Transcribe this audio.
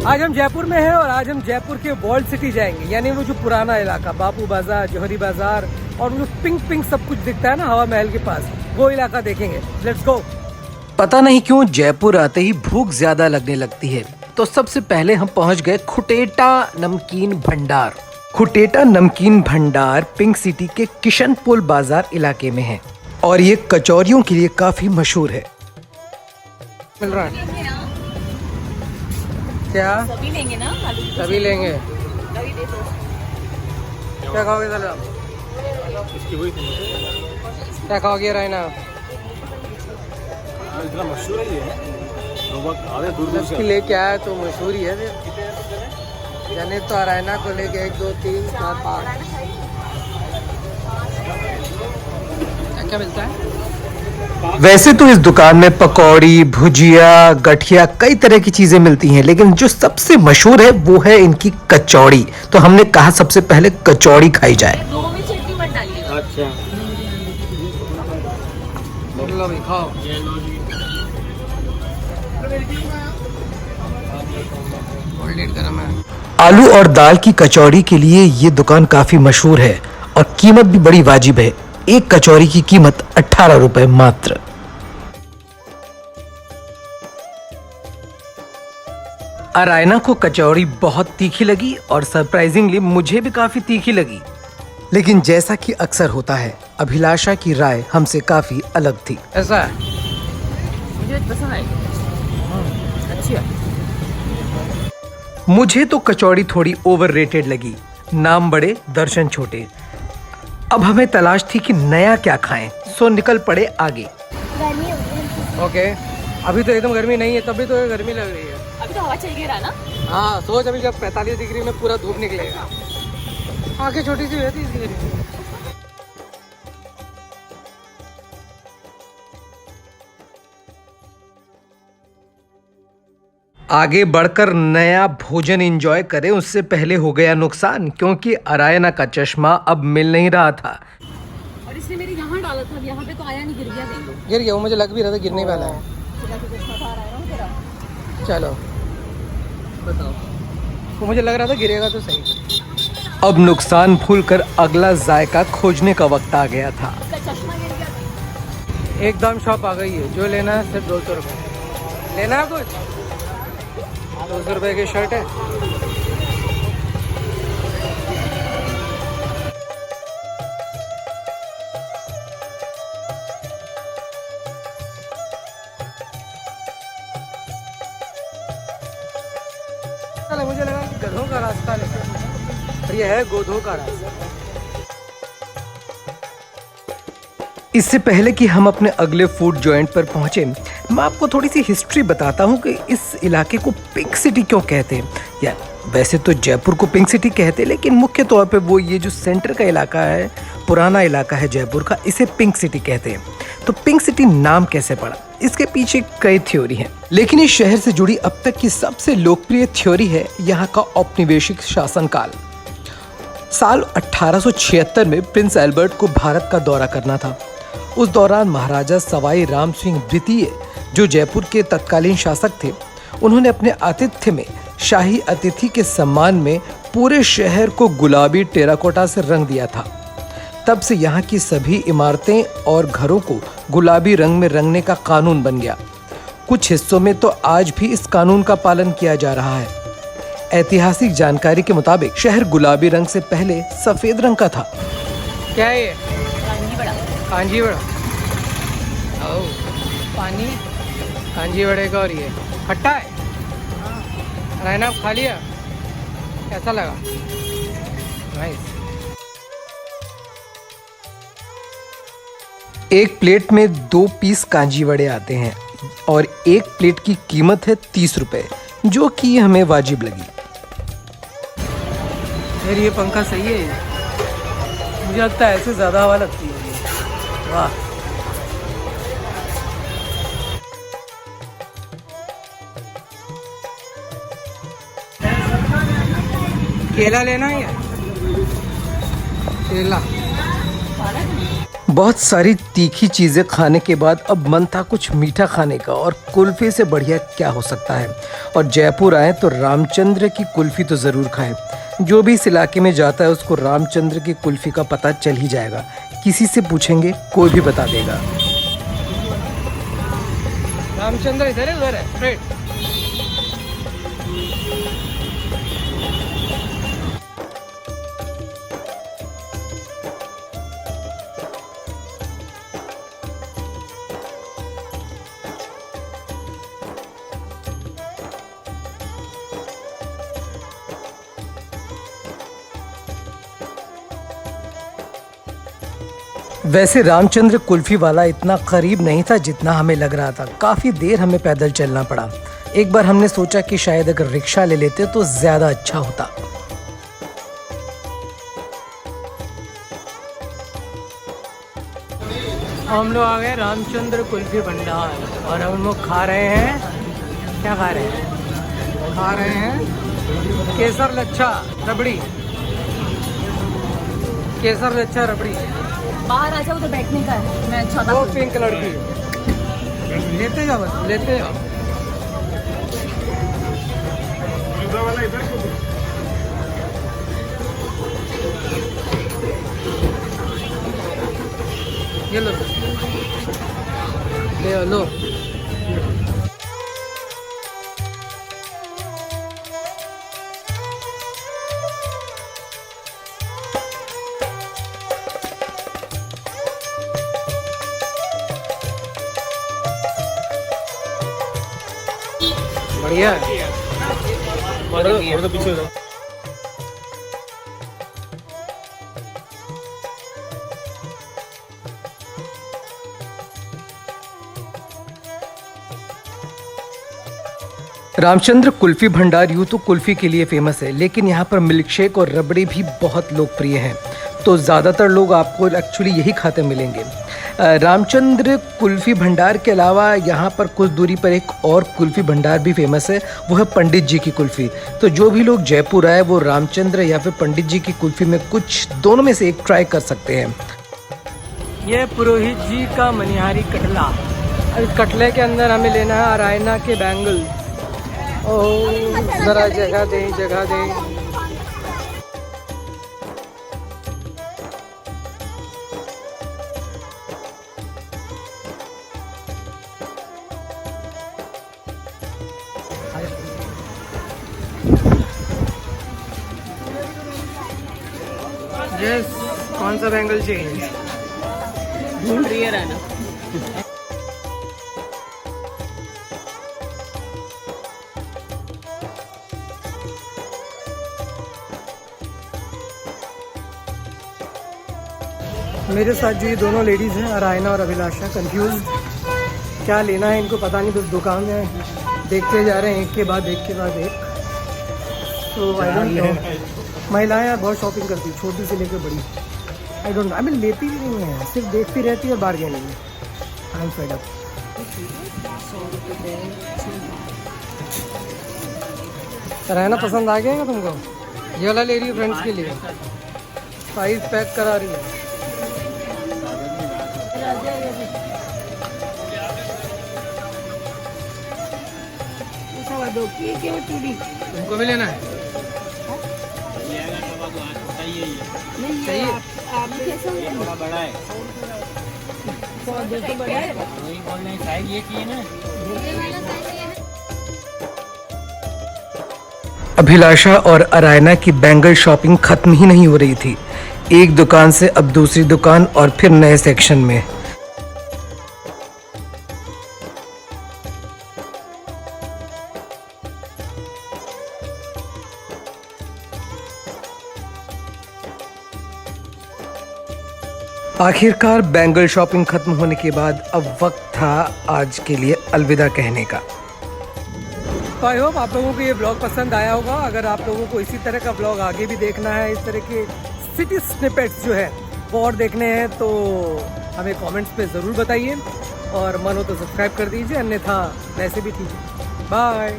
आज हम जयपुर में हैं और आज हम जयपुर के वॉल्ड सिटी जाएंगे, यानी वो जो पुराना इलाका बापू बाजार, जौहरी बाजार और वो पिंक पिंक सब कुछ दिखता है ना हवा महल के पास, वो इलाका देखेंगे। Let's go. पता नहीं क्यों जयपुर आते ही भूख ज्यादा लगने लगती है, तो सबसे पहले हम पहुंच गए खुटेटा नमकीन भंडार। खुटेटा नमकीन भंडार पिंक सिटी के किशनपुर बाजार इलाके में है और ये कचौरियों के लिए काफी मशहूर है। मिल रहा है क्या? सभी लेंगे ना? सभी लेंगे। क्या खाओगे सर आप? क्या खाओगे रायना? इतना मशहूर है ये, लोग आधे दूर दूर से लेके आया तो मशहूर ही है। जाने तो रायना को लेके 1 2 3 4 5 क्या मिलता है? वैसे तो इस दुकान में पकौड़ी, भुजिया, गठिया कई तरह की चीजें मिलती हैं, लेकिन जो सबसे मशहूर है वो है इनकी कचौड़ी। तो हमने कहा सबसे पहले कचौड़ी खाई जाए। दो में चटनी मत डालिए। अच्छा लो भी खाओ। गोल्डेन गरम है। आलू और दाल की कचौड़ी के लिए ये दुकान काफी मशहूर है और कीमत भी बड़ी वाजिब है। एक कचौरी की कीमत 18 रुपए मात्र। अरायना को कचौड़ी बहुत तीखी लगी और सरप्राइजिंगली मुझे भी काफी तीखी लगी, लेकिन जैसा कि अक्सर होता है अभिलाषा की राय हमसे काफी अलग थी। ऐसा है? मुझे पसंद आई, अच्छी है। मुझे तो कचौड़ी थोड़ी ओवररेटेड लगी, नाम बड़े दर्शन छोटे। अब हमें तलाश थी कि नया क्या खाएं, सो निकल पड़े आगे। ओके, अभी तो एकदम गर्मी नहीं है, तभी तो गर्मी लग रही है। अभी तो हवा चल गया रहा ना। हाँ सोच, अभी जब 45 डिग्री में पूरा धूप निकलेगा। आंखें छोटी सी रहती है इसलिए। आगे बढ़कर नया भोजन एंजॉय करें उससे पहले हो गया नुकसान, क्योंकि अरायना का चश्मा अब मिल नहीं रहा था। और इसने मेरे यहाँ डाला था, यहाँ पे तो आया नहीं, गिर गया। देखो गिर गया, वो मुझे लग भी रहा था गिरने वाला है। चलो बताओ, वो मुझे लग रहा था गिरेगा तो सही। अब नुकसान भूलकर अगला जायका खोजने का वक्त आ गया था। उसका चश्मा गिर गया। एकदम शॉप आ गई है, जो लेना है सिर्फ 200 रुपये। लेना है कुछ? 200 रुपये की शर्ट है। मुझे लगा कि गधों का रास्ता लेकर, और ये है गोधों का रास्ता। इससे पहले कि हम अपने अगले फूड जॉइंट पर पहुंचे, मैं आपको थोड़ी सी हिस्ट्री बताता हूं कि इस इलाके को पिंक सिटी क्यों कहते हैं। या वैसे तो जयपुर को पिंक सिटी कहते हैं, लेकिन मुख्य तौर पे वो ये जो सेंटर का इलाका है, पुराना इलाका है जयपुर का, इसे पिंक सिटी कहते हैं। तो पिंक सिटी नाम कैसे पड़ा, इसके पीछे कई थ्योरी हैं, लेकिन इस शहर से जुड़ी अब तक की सबसे लोकप्रिय थ्योरी है यहाँ का औपनिवेशिक शासनकाल। साल 1876 में प्रिंस एल्बर्ट को भारत का दौरा करना था। उस दौरान महाराजा सवाई राम सिंह द्वितीय, जो जयपुर के तत्कालीन शासक थे, उन्होंने अपने आतिथ्य में शाही अतिथि के सम्मान में पूरे शहर को गुलाबी टेराकोटा से रंग दिया था। तब से यहाँ की सभी इमारतें और घरों को गुलाबी रंग में रंगने का कानून बन गया। कुछ हिस्सों में तो आज भी इस कानून का पालन किया जा रहा है। ऐतिहासिक जानकारी के मुताबिक शहर गुलाबी रंग से पहले सफेद रंग का था। क्या है ये? कांजी बड़ा। कांजी बड़ा। ओ, पानी कांजी बड़े का। और ये खट्टा है? रायना खा लिया, कैसा लगा? नाइस। एक प्लेट में 2 पीस कांजी वड़े आते हैं और एक प्लेट की कीमत है 30 रुपए, जो कि हमें वाजिब लगी। यार ये पंखा सही है, मुझे लगता है ऐसे ज़्यादा हवा लगती है। वाह, केला लेना है? केला बहुत सारी तीखी चीज़ें खाने के बाद अब मन था कुछ मीठा खाने का, और कुल्फ़ी से बढ़िया क्या हो सकता है। और जयपुर आए तो रामचंद्र की कुल्फ़ी तो ज़रूर खाएं। जो भी इस इलाके में जाता है उसको रामचंद्र की कुल्फ़ी का पता चल ही जाएगा। किसी से पूछेंगे कोई भी बता देगा। रामचंद्र इधर है, उधर है स्ट्रेट। वैसे रामचंद्र कुल्फ़ी वाला इतना करीब नहीं था जितना हमें लग रहा था। काफ़ी देर हमें पैदल चलना पड़ा। एक बार हमने सोचा कि शायद अगर रिक्शा ले लेते तो ज़्यादा अच्छा होता। हम लोग आ गए रामचंद्र कुल्फी भंडार और हम लोग खा रहे हैं, क्या खा रहे हैं? खा रहे हैं केसर लच्छा रबड़ी। केसर लच्छा रबड़ी, बाहर आ जाओ तो बैठने का है। मैं अच्छा वो पिंक कलर की। लेते जाओ बस, लेते जाओ। ये लो, ले लो। बढ़िया है। थोड़ा सा पीछे हो जाओ। रामचंद्र कुल्फ़ी भंडार यूँ तो कुल्फ़ी के लिए फेमस है, लेकिन यहाँ पर मिल्क शेक और रबड़ी भी बहुत लोकप्रिय हैं। तो ज़्यादातर लोग आपको एक्चुअली यही खाते मिलेंगे। रामचंद्र कुल्फ़ी भंडार के अलावा यहाँ पर कुछ दूरी पर एक और कुल्फ़ी भंडार भी फेमस है, वो है पंडित जी की कुल्फ़ी। तो जो भी लोग जयपुर आए वो रामचंद्र या फिर पंडित जी की कुल्फ़ी में कुछ दोनों में से एक ट्राई कर सकते हैं। ये पुरोहित जी का मनिहारी कटला। इस कटले के अंदर हमें लेना है अरायना के बैंगल। ज़रा जगह दें, जगह दें। यस, कौन सा बैंगल चाहिए? ढूंढ रही है राना। मेरे साथ जो ये दोनों लेडीज़ हैं, अरायना और अभिलाषा, कंफ्यूज क्या लेना है इनको पता नहीं। बस दुकान में देखते जा रहे हैं एक के बाद एक। तो आई डोंट नो, महिलाएं यार बहुत शॉपिंग करती, छोटी से लेकर बड़ी। I don't know, I mean लेती भी नहीं है, सिर्फ देखती रहती है और बार्गेनिंग में। I am fed up. अरायना पसंद आ गया क्या तुमको? ये वाला ले रही है फ्रेंड्स के लिए, साइज पैक करा रही है। तुमको भी लेना है? चाहिए? आप कैसे थोड़ा बड़ा है। बड़ा है? वही बोल रहे हैं, साइज ये चाहिए ना। अभिलाषा और अरायना की बैंगल शॉपिंग खत्म ही नहीं हो रही थी। एक दुकान से अब दूसरी दुकान और फिर नए सेक्शन में। आखिरकार बैंगल शॉपिंग खत्म होने के बाद अब वक्त था आज के लिए अलविदा कहने का। तो आई होप आप लोगों को ये ब्लॉग पसंद आया होगा। अगर आप लोगों को इसी तरह का ब्लॉग आगे भी देखना है, इस तरह के सिटी स्निपेट्स जो है वो और देखने हैं, तो हमें कमेंट्स पे ज़रूर बताइए। और मन हो तो सब्सक्राइब कर दीजिए, अन्यथा वैसे भी ठीक है। बाय।